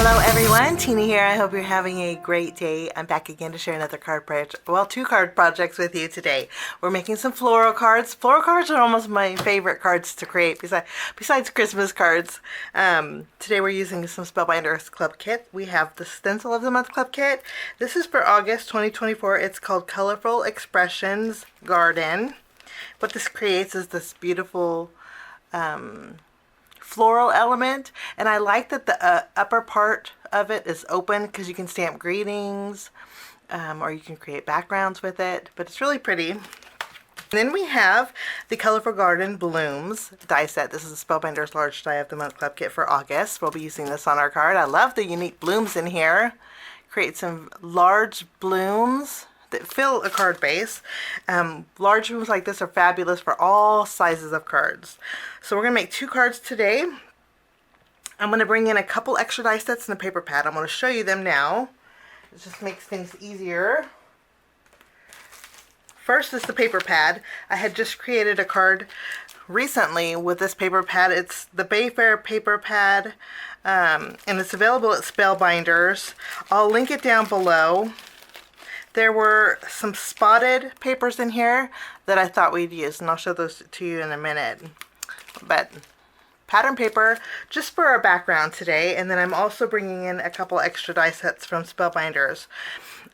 Hello everyone, Tina here. I hope you're having a great day. I'm back again to share another card project, well, 2 card projects with you today. We're making some floral cards. Floral cards are almost my favorite cards to create besides Christmas cards. Today we're using some Spellbinders Club Kit. We have the Stencil of the Month Club Kit. This is for August 2024. It's called Colorful Expressions Garden. What this creates is this beautiful floral element, and I like that the upper part of it is open because you can stamp greetings or you can create backgrounds with it, but it's really pretty. And then we have the Colorful Garden Blooms die set. This is a Spellbinders Large Die of the Month Club Kit for August. We'll be using this on our card. I love the unique blooms in here. Create some large blooms that fill a card base. Large blooms like this are fabulous for all sizes of cards. So we're going to make 2 cards today. I'm going to bring in a couple extra die sets and a paper pad. I'm going to show you them now. It just makes things easier. First is the paper pad. I had just created a card recently with this paper pad. It's the Bayfair paper pad, and it's available at Spellbinders. I'll link it down below. There were some spotted papers in here that I thought we'd use, and I'll show those to you in a minute. But pattern paper just for our background today, and then I'm also bringing in a couple extra die sets from Spellbinders.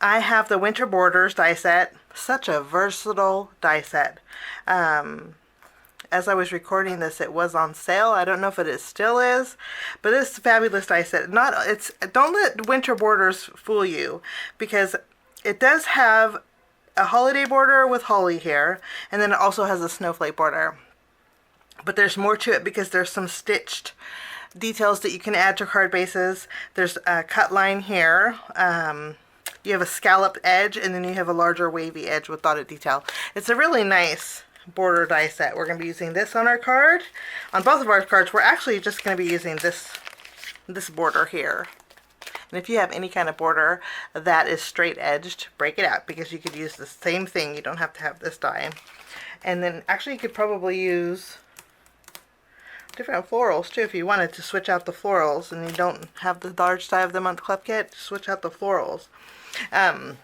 I have the Winter Borders die set, such a versatile die set. As I was recording this, it was on sale. I don't know if it still is, but it's a fabulous die set. Don't let Winter Borders fool you, because it does have a holiday border with holly here, and then it also has a snowflake border. But there's more to it because there's some stitched details that you can add to card bases. There's a cut line here. You have a scalloped edge, and then you have a larger wavy edge with dotted detail. It's a really nice border die set. We're going to be using this on our card. On both of our cards, we're actually just going to be using this border here. And if you have any kind of border that is straight edged, break it out, because you could use the same thing. You don't have to have this die. And then actually you could probably use different florals too if you wanted to switch out the florals and you don't have the large die of the month club kit. Switch out the florals. I'm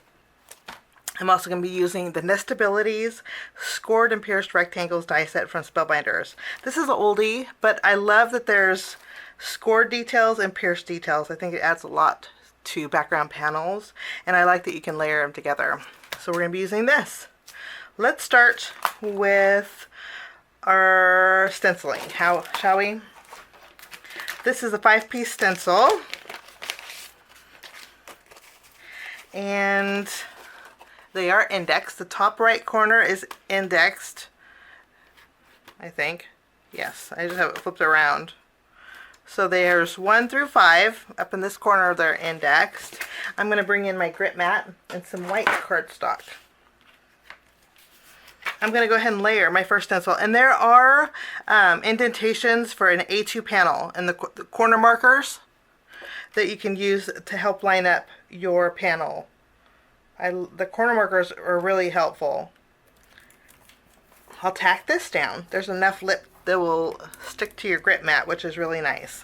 also going to be using the Nestabilities Scored and Pierced Rectangles die set from Spellbinders. This is an oldie, but I love that there's scored details and pierced details. I think it adds a lot to background panels, and I like that you can layer them together. So we're going to be using this. Let's start with our stenciling. Shall we? This is a 5-piece stencil, and they are indexed. The top right corner is indexed, I think. Yes, I just have it flipped around. So there's 1 through 5. Up in this corner they're indexed. I'm going to bring in my grit mat and some white cardstock. I'm going to go ahead and layer my first stencil. And there are indentations for an A2 panel and the corner markers that you can use to help line up your panel. The corner markers are really helpful. I'll tack this down. There's enough lip that will stick to your grit mat, which is really nice.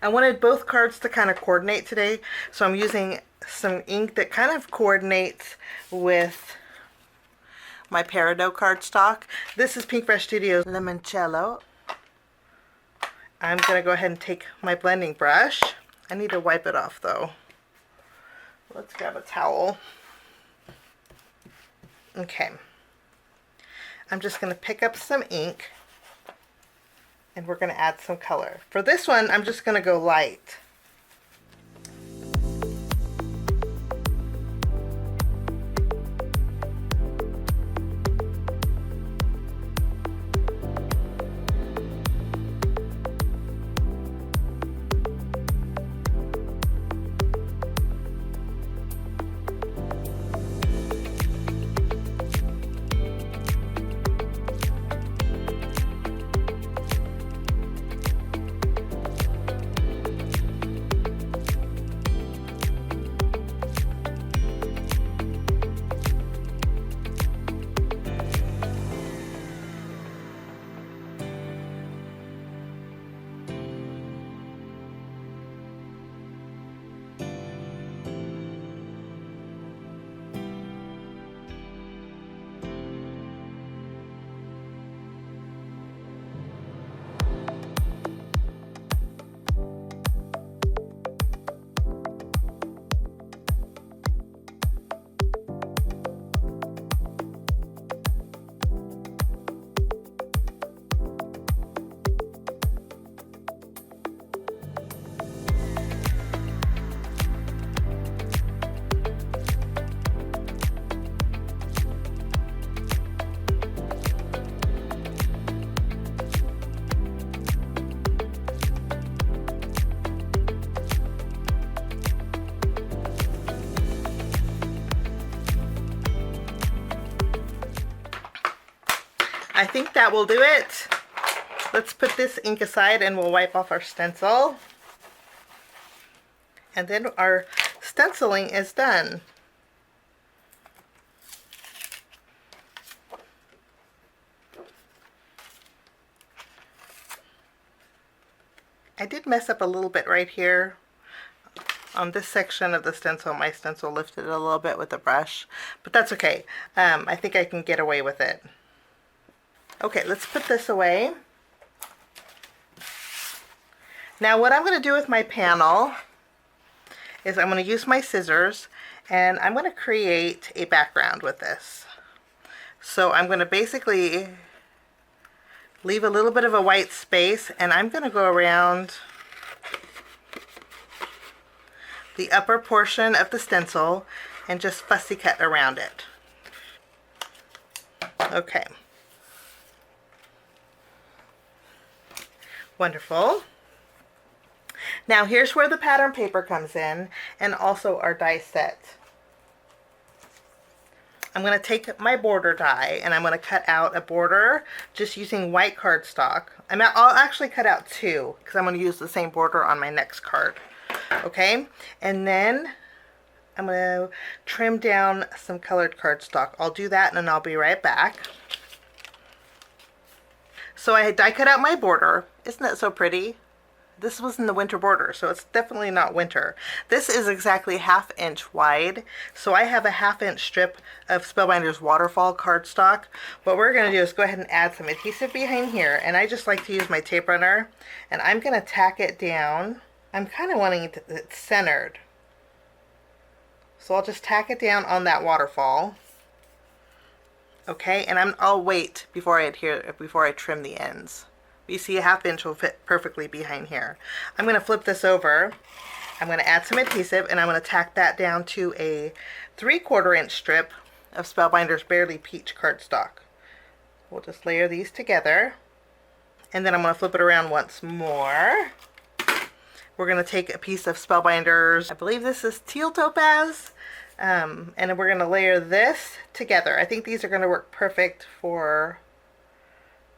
I wanted both cards to kind of coordinate today, so I'm using some ink that kind of coordinates with my Peridot cardstock. This is PINKFRESH Studios Limoncello. I'm going to go ahead and take my blending brush. I need to wipe it off though. Let's grab a towel. Okay. I'm just going to pick up some ink, and we're going to add some color. For this one, I'm just going to go light. I think that will do it. Let's put this ink aside and we'll wipe off our stencil. And then our stenciling is done. I did mess up a little bit right here. On this section of the stencil, my stencil lifted a little bit with the brush, but that's okay. I think I can get away with it. Okay, let's put this away. Now what I'm going to do with my panel is I'm going to use my scissors and I'm going to create a background with this. So I'm going to basically leave a little bit of a white space and I'm going to go around the upper portion of the stencil and just fussy cut around it. Okay. Wonderful. Now here's where the pattern paper comes in and also our die set. I'm going to take my border die and I'm going to cut out a border just using white cardstock. I'll actually cut out two because I'm going to use the same border on my next card. Okay, and then I'm going to trim down some colored cardstock. I'll do that and then I'll be right back. So I die cut out my border. Isn't that so pretty? This was in the winter border, so it's definitely not winter. This is exactly 1/2 inch wide, so I have a 1/2 inch strip of Spellbinders waterfall cardstock. What we're going to do is go ahead and add some adhesive behind here, and I just like to use my tape runner, and I'm going to tack it down. I'm kind of wanting it centered, so I'll just tack it down on that waterfall. Okay, and I'll wait before I trim the ends. You see, a 1/2 inch will fit perfectly behind here. I'm going to flip this over. I'm going to add some adhesive and I'm going to tack that down to a 3/4 inch strip of Spellbinders Barely Peach cardstock. We'll just layer these together. And then I'm going to flip it around once more. We're going to take a piece of Spellbinders, I believe this is Teal Topaz, and then we're going to layer this together. I think these are going to work perfect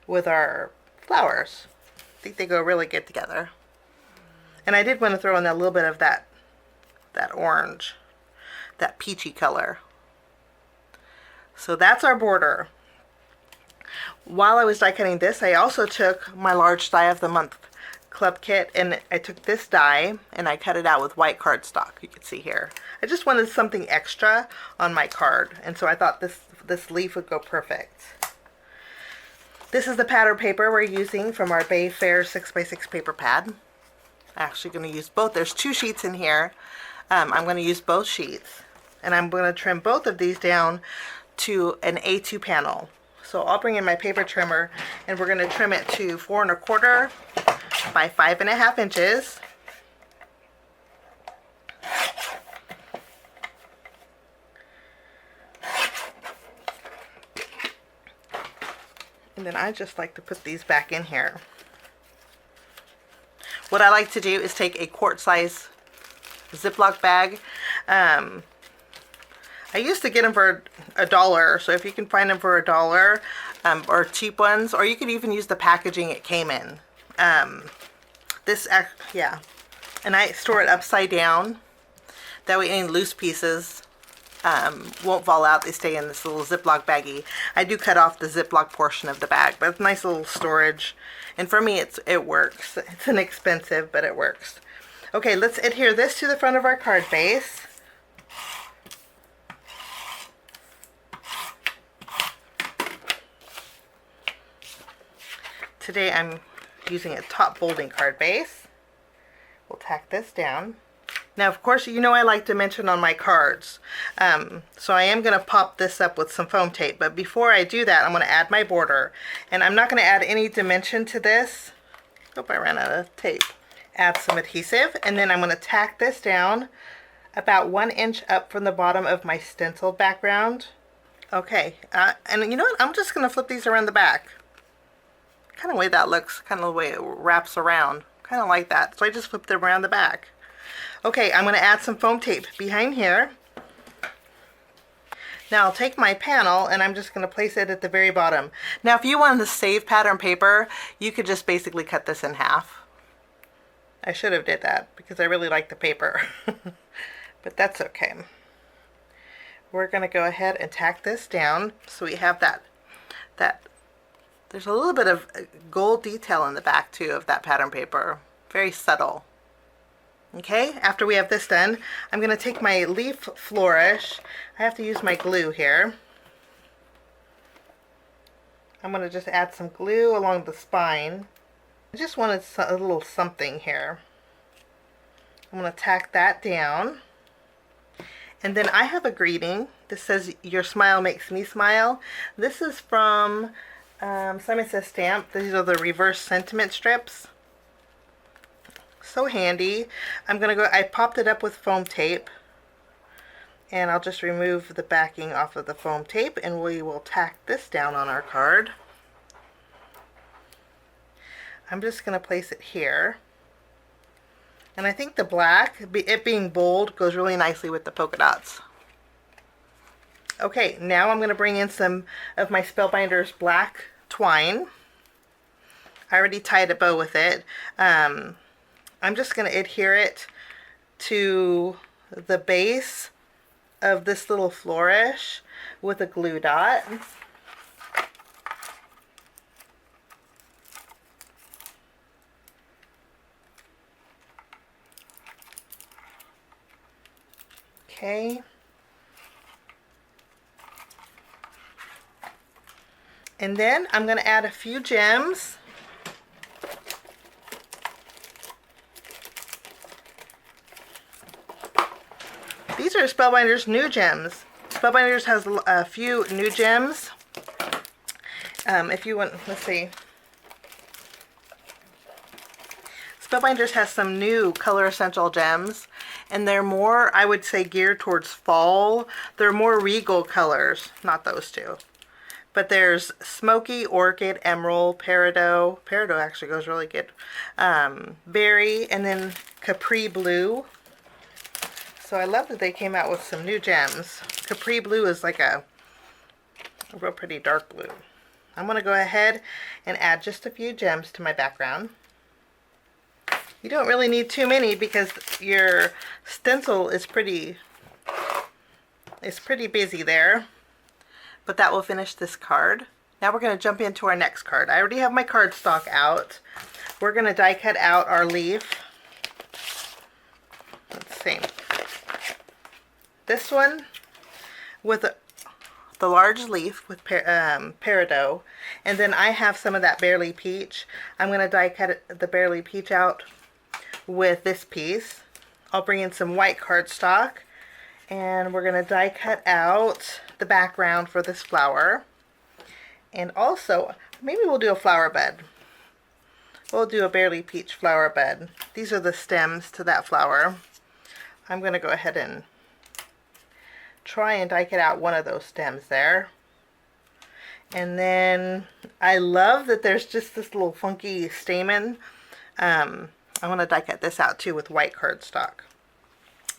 with our flowers. I think they go really good together. And I did want to throw in a little bit of that orange, that peachy color. So that's our border. While I was die cutting this, I also took my large die of the month club kit and I took this die and I cut it out with white cardstock. You can see here. I just wanted something extra on my card, and so I thought this leaf would go perfect. This is the pattern paper we're using from our Bayfair 6x6 paper pad. I'm actually going to use both. There's 2 sheets in here. I'm going to use both sheets. And I'm going to trim both of these down to an A2 panel. So I'll bring in my paper trimmer and we're going to trim it to 4 1/4 by 5.5 inches. And then I just like to put these back in here. What I like to do is take a quart-size Ziploc bag. I used to get them for $1, so if you can find them for $1, or cheap ones, or you could even use the packaging it came in. Yeah. And I store it upside down. That way any loose pieces won't fall out. They stay in this little Ziploc baggie. I do cut off the Ziploc portion of the bag, but it's nice little storage. And for me, it works. It's inexpensive, but it works. Okay, let's adhere this to the front of our card base. Today I'm using a top folding card base. We'll tack this down. Now, of course, you know I like dimension on my cards. So I am going to pop this up with some foam tape. But before I do that, I'm going to add my border. And I'm not going to add any dimension to this. Hope I ran out of tape. Add some adhesive. And then I'm going to tack this down about 1 inch up from the bottom of my stencil background. Okay. And you know what? I'm just going to flip these around the back. Kind of the way that looks. Kind of the way it wraps around. Kind of like that. So I just flipped them around the back. Okay, I'm going to add some foam tape behind here. Now I'll take my panel and I'm just going to place it at the very bottom. Now if you wanted to save pattern paper, you could just basically cut this in half. I should have did that because I really like the paper. But that's okay. We're going to go ahead and tack this down so we have that there's a little bit of gold detail in the back too of that pattern paper. Very subtle. Okay, after we have this done, I'm going to take my leaf flourish. I have to use my glue here. I'm going to just add some glue along the spine. I just wanted a little something here. I'm going to tack that down. And then I have a greeting. This says, "Your smile makes me smile." This is from Simon Says Stamp. These are the reverse sentiment strips. So handy. I popped it up with foam tape. And I'll just remove the backing off of the foam tape and we will tack this down on our card. I'm just going to place it here. And I think the black, it being bold, goes really nicely with the polka dots. Okay, now I'm going to bring in some of my Spellbinders black twine. I already tied a bow with it. I'm just going to adhere it to the base of this little flourish with a glue dot. Okay. And then I'm going to add a few gems. These are Spellbinders New Gems. Spellbinders has a few new gems. If you want, let's see. Spellbinders has some new color essential gems, and they're more, I would say, geared towards fall. They're more regal colors, not those two. But there's Smoky, Orchid, Emerald, Peridot. Peridot actually goes really good. Berry, and then Capri Blue. So I love that they came out with some new gems. Capri Blue is like a real pretty dark blue. I'm going to go ahead and add just a few gems to my background. You don't really need too many because your stencil is pretty busy there. But that will finish this card. Now we're going to jump into our next card. I already have my cardstock out. We're going to die cut out our leaf. Let's see. This one with the large leaf with peridot, and then I have some of that Barely Peach. I'm going to die cut the Barely Peach out with this piece. I'll bring in some white cardstock, and we're going to die cut out the background for this flower. And also, maybe we'll do a flower bed. We'll do a Barely Peach flower bed. These are the stems to that flower. I'm going to go ahead and try and die cut out one of those stems there. And then I love that there's just this little funky stamen. I want to die cut this out too with white cardstock.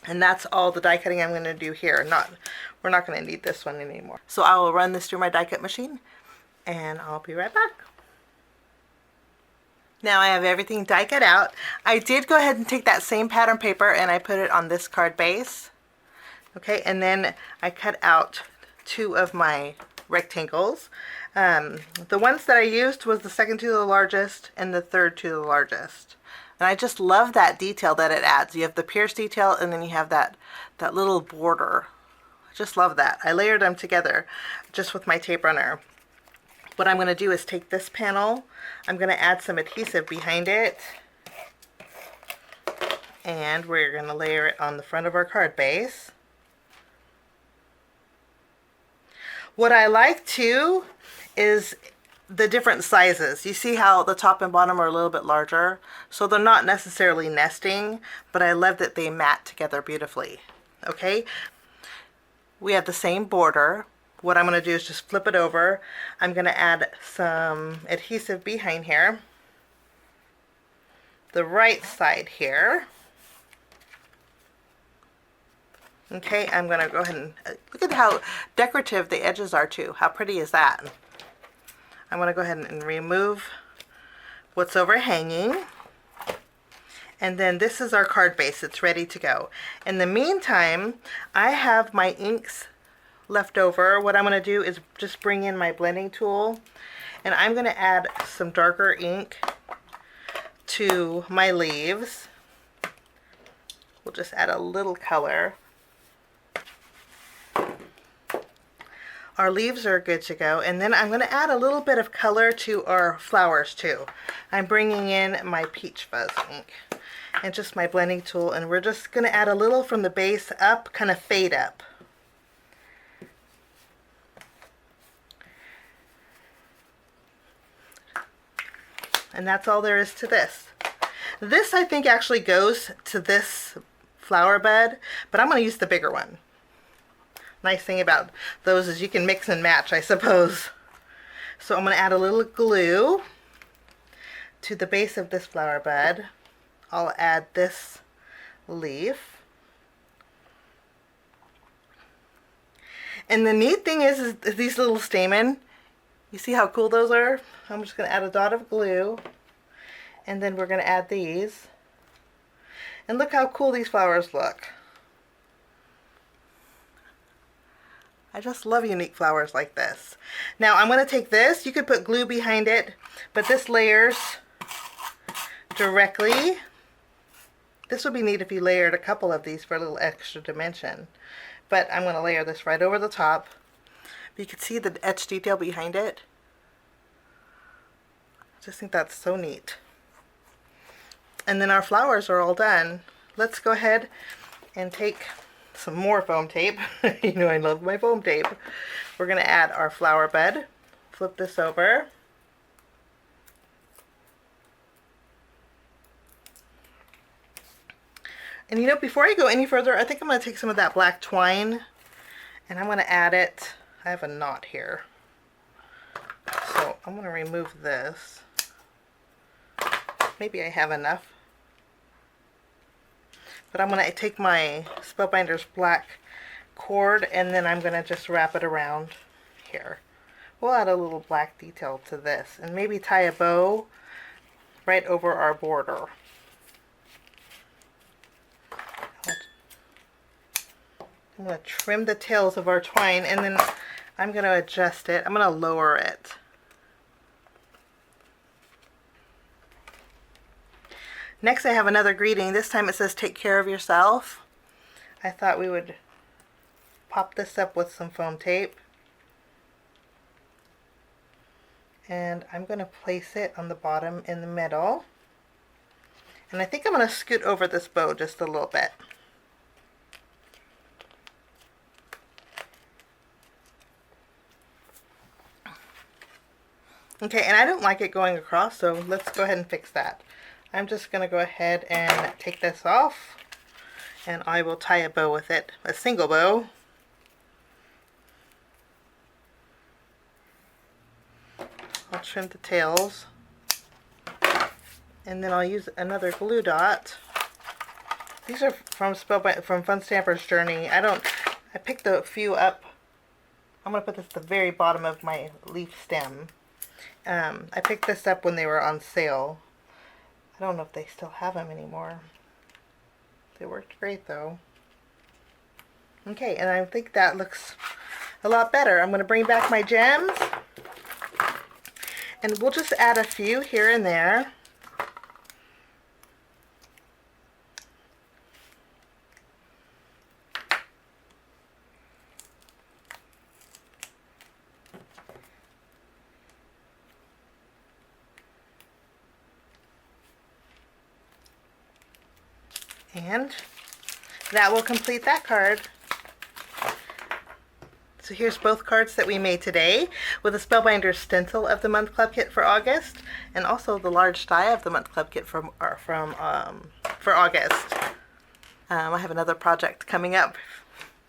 And that's all the die cutting I'm going to do here. We're not going to need this one anymore. So I will run this through my die cut machine and I'll be right back. Now I have everything die cut out. I did go ahead and take that same pattern paper and I put it on this card base. Okay, and then I cut out two of my rectangles. The ones that I used was the second to the largest and the third to the largest. And I just love that detail that it adds. You have the pierced detail and then you have that little border. I just love that. I layered them together just with my tape runner. What I'm going to do is take this panel, I'm going to add some adhesive behind it, and we're going to layer it on the front of our card base. What I like too is the different sizes. You see how the top and bottom are a little bit larger? So they're not necessarily nesting, but I love that they mat together beautifully. Okay, we have the same border. What I'm going to do is just flip it over. I'm going to add some adhesive behind here. The right side here. Okay, I'm going to go ahead and look at how decorative the edges are too. How pretty is that? I'm going to go ahead and remove what's overhanging. And then this is our card base. It's ready to go. In the meantime, I have my inks left over. What I'm going to do is just bring in my blending tool, and I'm going to add some darker ink to my leaves. We'll just add a little color. Our leaves are good to go, and then I'm going to add a little bit of color to our flowers too. I'm bringing in my Peach Fuzz ink and just my blending tool, and we're just going to add a little from the base up, kind of fade up. And that's all there is to this. This I think actually goes to this flower bed, but I'm going to use the bigger one. Nice thing about those is you can mix and match, I suppose. So I'm going to add a little glue to the base of this flower bed. I'll add this leaf. And the neat thing is these little stamen, you see how cool those are? I'm just going to add a dot of glue, and then we're going to add these. And look how cool these flowers look. I just love unique flowers like this. Now I'm going to take this, you could put glue behind it, but this layers directly. This would be neat if you layered a couple of these for a little extra dimension. But I'm going to layer this right over the top. You can see the etched detail behind it. I just think that's so neat. And then our flowers are all done. Let's go ahead and take some more foam tape. You know I love my foam tape. We're going to add our flower bed. Flip this over. And you know, before I go any further, I think I'm going to take some of that black twine and I'm going to add it. I have a knot here. So I'm going to remove this. Maybe I have enough. But I'm going to take my Spellbinders black cord and then I'm going to just wrap it around here. We'll add a little black detail to this and maybe tie a bow right over our border. I'm going to trim the tails of our twine and then I'm going to adjust it. I'm going to lower it. Next I have another greeting. This time it says take care of yourself. I thought we would pop this up with some foam tape. And I'm going to place it on the bottom in the middle. And I think I'm going to scoot over this bow just a little bit. Okay, and I don't like it going across, so let's go ahead and fix that. I'm just going to go ahead and take this off, and I will tie a bow with it, a single bow. I'll trim the tails, and then I'll use another glue dot. These are from Fun Stamper's Journey. I picked a few up. I'm going to put this at the very bottom of my leaf stem. I picked this up when they were on sale. I don't know if they still have them anymore. They worked great though. Okay, and I think that looks a lot better. I'm going to bring back my gems. And we'll just add a few here and there. And that will complete that card. So here's both cards that we made today with the Spellbinders Stencil of the Month Club Kit for August, and also the large die of the Month Club Kit for August. I have another project coming up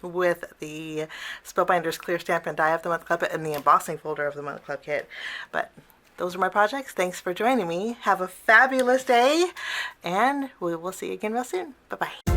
with the Spellbinders Clear Stamp and Die of the Month Club Kit and the embossing folder of the Month Club Kit. But those are my projects. Thanks for joining me. Have a fabulous day, and we will see you again real soon. Bye-bye.